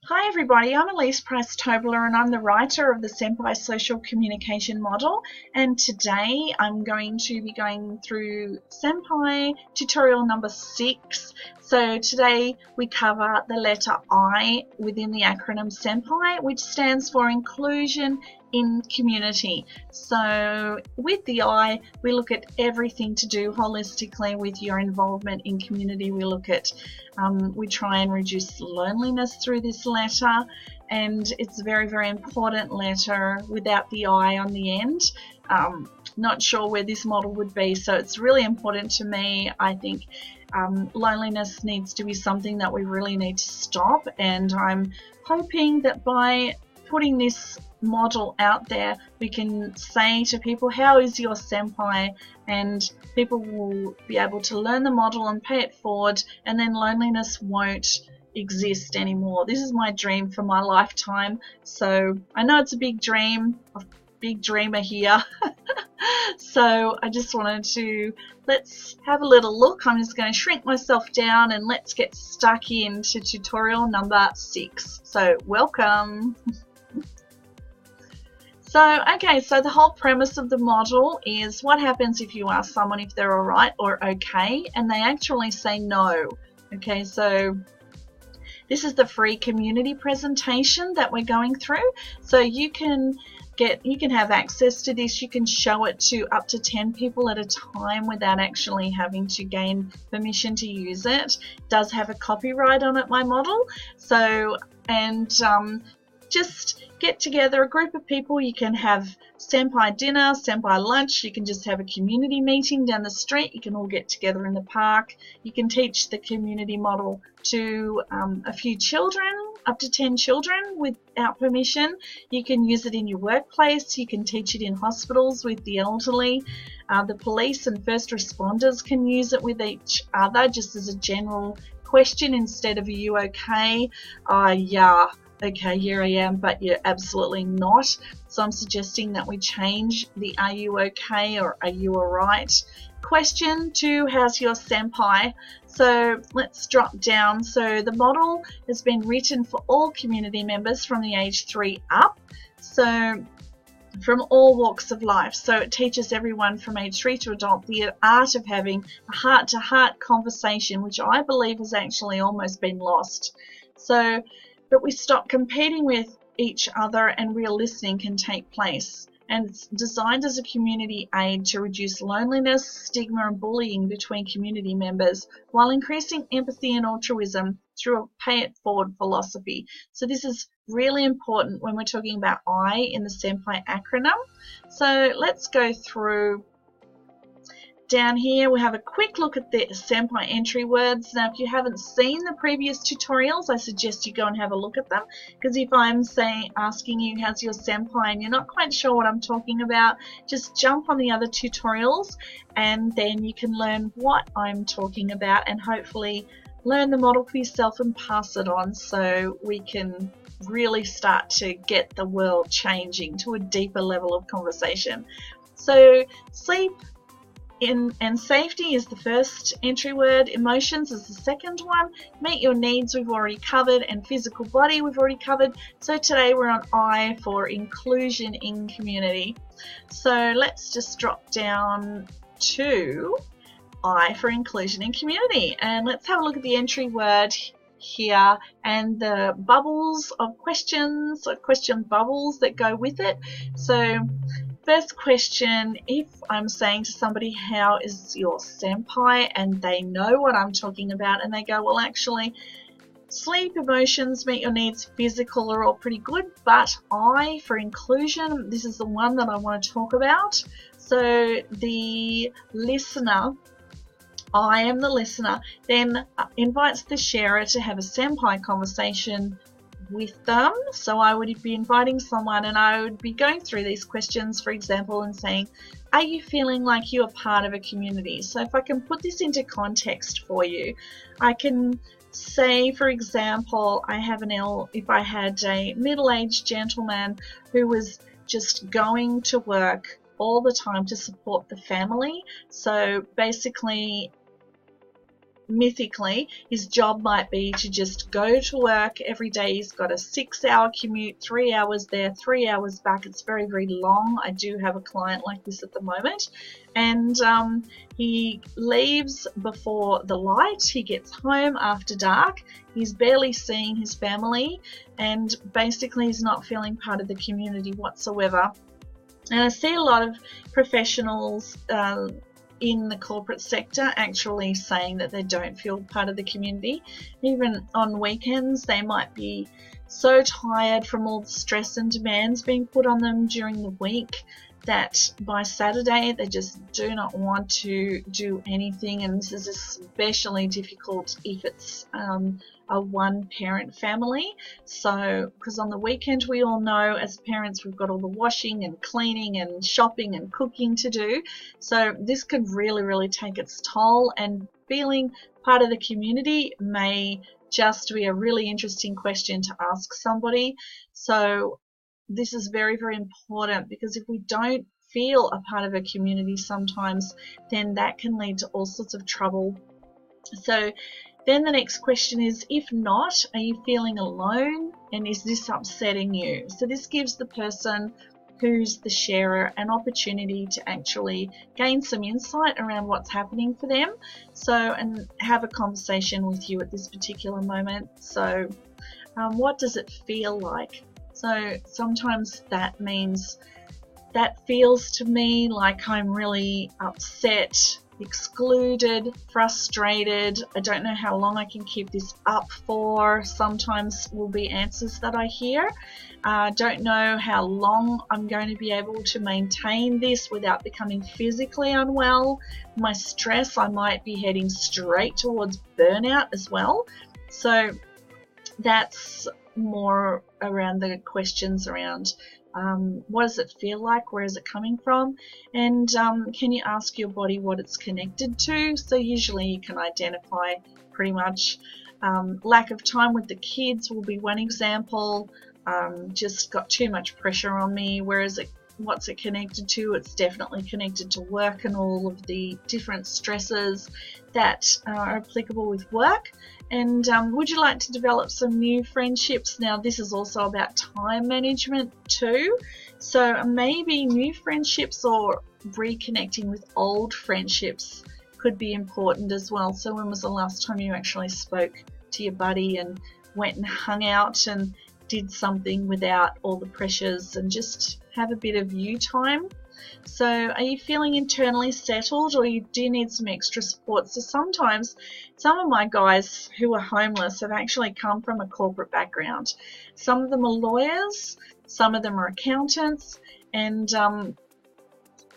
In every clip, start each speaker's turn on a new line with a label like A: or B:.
A: Hi everybody, I'm Elise Price-Tobler and I'm the writer of the SEMPI Social Communication Model, and today I'm going to be going through SEMPI tutorial number 6. So today we cover the letter I within the acronym SEMPI, which stands for Inclusion in Community. So with the I, we look at everything to do holistically with your involvement in community. We look at we try and reduce loneliness through this letter, and it's a very, very important letter without the I on the end. Not sure where this model would be, so it's really important to me. I think loneliness needs to be something that we really need to stop, and I'm hoping that by putting this model out there, we can say to people, how is your SEMPI? And people will be able to learn the model and pay it forward, and then loneliness won't exist anymore. This is my dream for my lifetime. So I know it's a big dream, a big dreamer here. So I just wanted to, let's have a little look. I'm just going to shrink myself down and let's get stuck into tutorial number 6. So welcome. So the whole premise of the model is what happens if you ask someone if they're alright or okay and they actually say no. Okay, so this is the free community presentation that we're going through. So you can have access to this. You can show it to up to 10 people at a time without actually having to gain permission to use it. It does have a copyright on it, my model. So, and just get together a group of people. You can have SEMPI dinner, SEMPI lunch. You can just have a community meeting down the street. You can all get together in the park. You can teach the community model to a few children, up to 10 children without permission. You can use it in your workplace. You can teach it in hospitals with the elderly. The police and first responders can use it with each other just as a general question instead of, are you okay? Yeah. Okay, here I am, but you're absolutely not. So I'm suggesting that we change the are you okay or are you alright question to how's your SEMPI. So let's drop down. So the model has been written for all community members from the age 3 up. So from all walks of life. So it teaches everyone from age 3 to adult the art of having a heart-to-heart conversation, which I believe has actually almost been lost. So that we stop competing with each other and real listening can take place. And it's designed as a community aid to reduce loneliness, stigma and bullying between community members while increasing empathy and altruism through a pay it forward philosophy. So this is really important when we're talking about I in the SEMPI acronym. So let's go through. Down here we have a quick look at the SEMPI entry words. Now if you haven't seen the previous tutorials, I suggest you go and have a look at them, because if I'm asking you how's your SEMPI and you're not quite sure what I'm talking about, just jump on the other tutorials and then you can learn what I'm talking about and hopefully learn the model for yourself and pass it on so we can really start to get the world changing to a deeper level of conversation. So sleep and safety is the first entry word, emotions is the second one, meet your needs we've already covered, and physical body we've already covered. So today we're on I for inclusion in community. So let's just drop down to I for inclusion in community, and let's have a look at the entry word here and the bubbles of questions, or question bubbles that go with it. So first question, if I'm saying to somebody, how is your SEMPI, and they know what I'm talking about and they go, well actually sleep, emotions, meet your needs, physical are all pretty good, but I for inclusion, this is the one that I want to talk about. So the listener, I am the listener, then invites the sharer to have a SEMPI conversation with them. So I would be inviting someone and I would be going through these questions, for example, and saying, are you feeling like you are part of a community? So if I can put this into context for you, I can say, for example, if I had a middle-aged gentleman who was just going to work all the time to support the family. So basically mythically, his job might be to just go to work every day. He's got a 6-hour commute, 3 hours there, 3 hours back. It's very, very long. I do have a client like this at the moment. And he leaves before the light. He gets home after dark. He's barely seeing his family, and basically he's not feeling part of the community whatsoever. And I see a lot of professionals in the corporate sector actually saying that they don't feel part of the community. Even on weekends, they might be so tired from all the stress and demands being put on them during the week that by Saturday they just do not want to do anything. And this is especially difficult if it's a one-parent family. So, because on the weekend we all know as parents we've got all the washing and cleaning and shopping and cooking to do. So this could really, really take its toll, and feeling part of the community may just be a really interesting question to ask somebody. So this is very, very important, because if we don't feel a part of a community sometimes, then that can lead to all sorts of trouble. So then the next question is, if not, are you feeling alone, and is this upsetting you? So this gives the person who's the sharer an opportunity to actually gain some insight around what's happening for them, and have a conversation with you at this particular moment. So what does it feel like? So sometimes that means, that feels to me like I'm really upset, excluded, frustrated. I don't know how long I can keep this up for. Sometimes will be answers that I hear. Don't know how long I'm going to be able to maintain this without becoming physically unwell. My stress, I might be heading straight towards burnout as well. So that's more around the questions around what does it feel like, where is it coming from, and can you ask your body what it's connected to. So usually you can identify pretty much. Lack of time with the kids will be one example. Just got too much pressure on me. What's it connected to? It's definitely connected to work and all of the different stresses that are applicable with work. And would you like to develop some new friendships? Now this is also about time management too. So maybe new friendships or reconnecting with old friendships could be important as well. So when was the last time you actually spoke to your buddy and went and hung out and did something without all the pressures and just have a bit of you time? So are you feeling internally settled, or do you need some extra support? So sometimes some of my guys who are homeless have actually come from a corporate background. Some of them are lawyers, some of them are accountants, and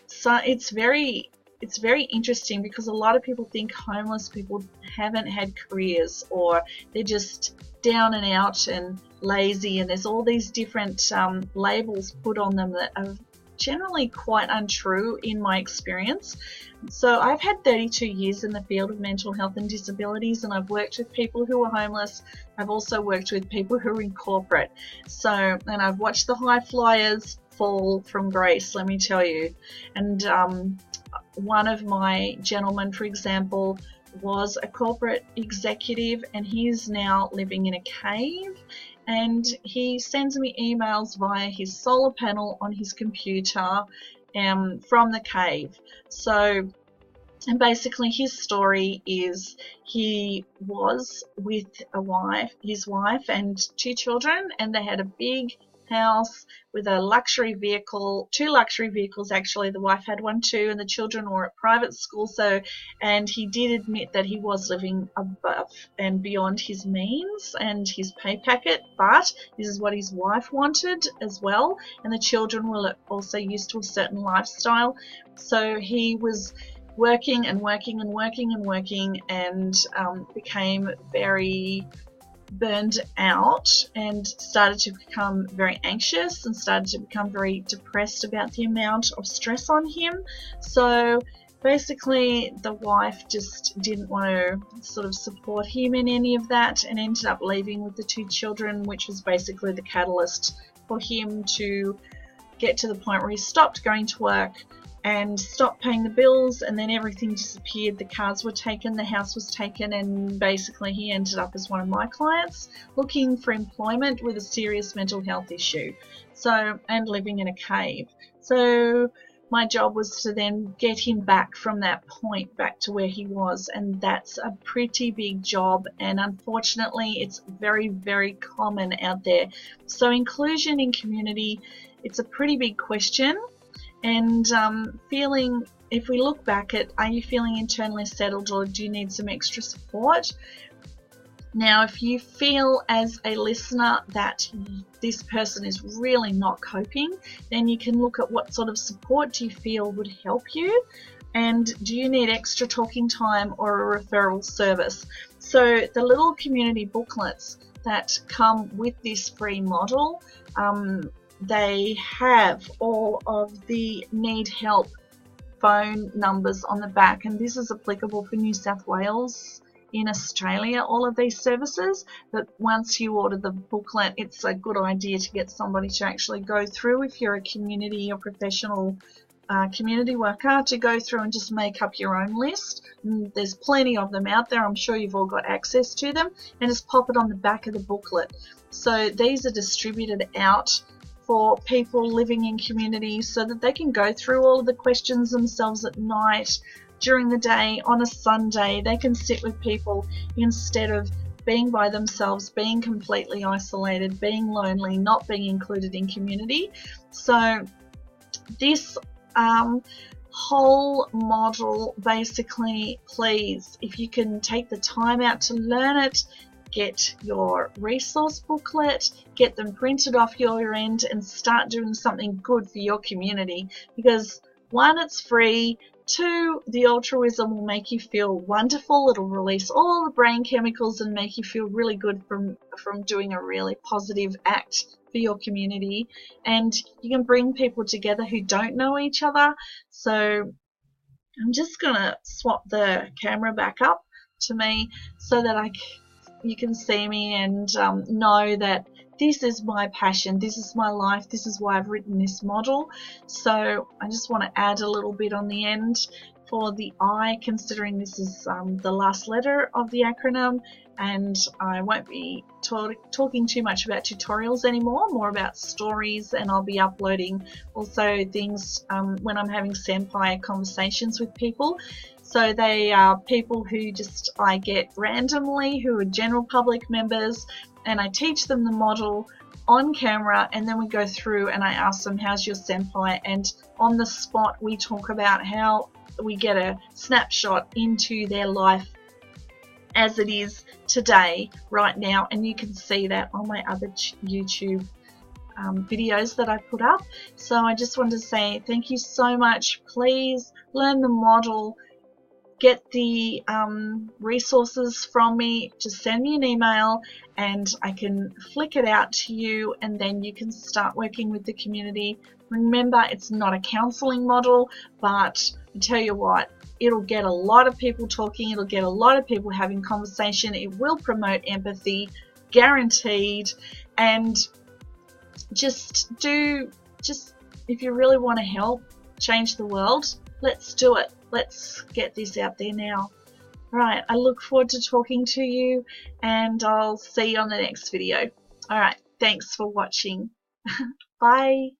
A: so it's very interesting, because a lot of people think homeless people haven't had careers, or they're just down and out and lazy, and there's all these different labels put on them that are generally quite untrue in my experience. So I've had 32 years in the field of mental health and disabilities, and I've worked with people who are homeless. I've also worked with people who are in corporate. And I've watched the high flyers fall from grace, let me tell you. And one of my gentlemen, for example, was a corporate executive, and he's now living in a cave, and he sends me emails via his solar panel on his computer from the cave. So, and basically his story is he was with his wife and 2 children, and they had a big house with a luxury vehicle, 2 luxury vehicles actually. The wife had one too, and the children were at private school. And he did admit that he was living above and beyond his means and his pay packet, but this is what his wife wanted as well, and the children were also used to a certain lifestyle. So he was working and working and working and working, and became very burned out and started to become very anxious and started to become very depressed about the amount of stress on him. So basically the wife just didn't want to sort of support him in any of that, and ended up leaving with the 2 children, which was basically the catalyst for him to get to the point where he stopped going to work and stopped paying the bills, and then everything disappeared. The cars were taken, the house was taken, and basically he ended up as one of my clients looking for employment with a serious mental health issue, and living in a cave. So my job was to then get him back from that point back to where he was, and that's a pretty big job, and unfortunately it's very, very common out there. So inclusion in community, it's a pretty big question. And if we look back at, are you feeling internally settled, or do you need some extra support? Now, if you feel as a listener that this person is really not coping, then you can look at what sort of support do you feel would help you, and do you need extra talking time or a referral service. So the little community booklets that come with this free model, they have all of the need help phone numbers on the back, and this is applicable for New South Wales. In Australia, all of these services, but once you order the booklet, it's a good idea to get somebody to actually go through, if you're a community or professional community worker, to go through and just make up your own list. And there's plenty of them out there. I'm sure you've all got access to them, and just pop it on the back of the booklet. So these are distributed out for people living in communities so that they can go through all of the questions themselves at night, during the day, on a Sunday. They can sit with people instead of being by themselves, being completely isolated, being lonely, not being included in community. So this whole model, basically, please, if you can take the time out to learn it, get your resource booklet, get them printed off your end, and start doing something good for your community, because one, it's free. Two, the altruism will make you feel wonderful. It'll release all the brain chemicals and make you feel really good from doing a really positive act for your community. And you can bring people together who don't know each other. So I'm just going to swap the camera back up to me so that you can see me and know that this is my passion, this is my life, this is why I've written this model. So I just want to add a little bit on the end for the I, considering this is the last letter of the acronym, and I won't be talking too much about tutorials anymore, more about stories, and I'll be uploading also things when I'm having SEMPI conversations with people. So they are people who I get randomly, who are general public members, and I teach them the model on camera, and then we go through and I ask them, how's your SEMPI? And on the spot we talk about how we get a snapshot into their life as it is today, right now, and you can see that on my other YouTube videos that I put up. So I just wanted to say thank you so much. Please learn the model. Get the resources from me, just send me an email and I can flick it out to you, and then you can start working with the community. Remember, it's not a counseling model, but I tell you what, it'll get a lot of people talking, it'll get a lot of people having conversation, it will promote empathy, guaranteed. And just if you really want to help change the world, let's do it. Let's get this out there now. Right, I look forward to talking to you, and I'll see you on the next video. Alright, thanks for watching. Bye.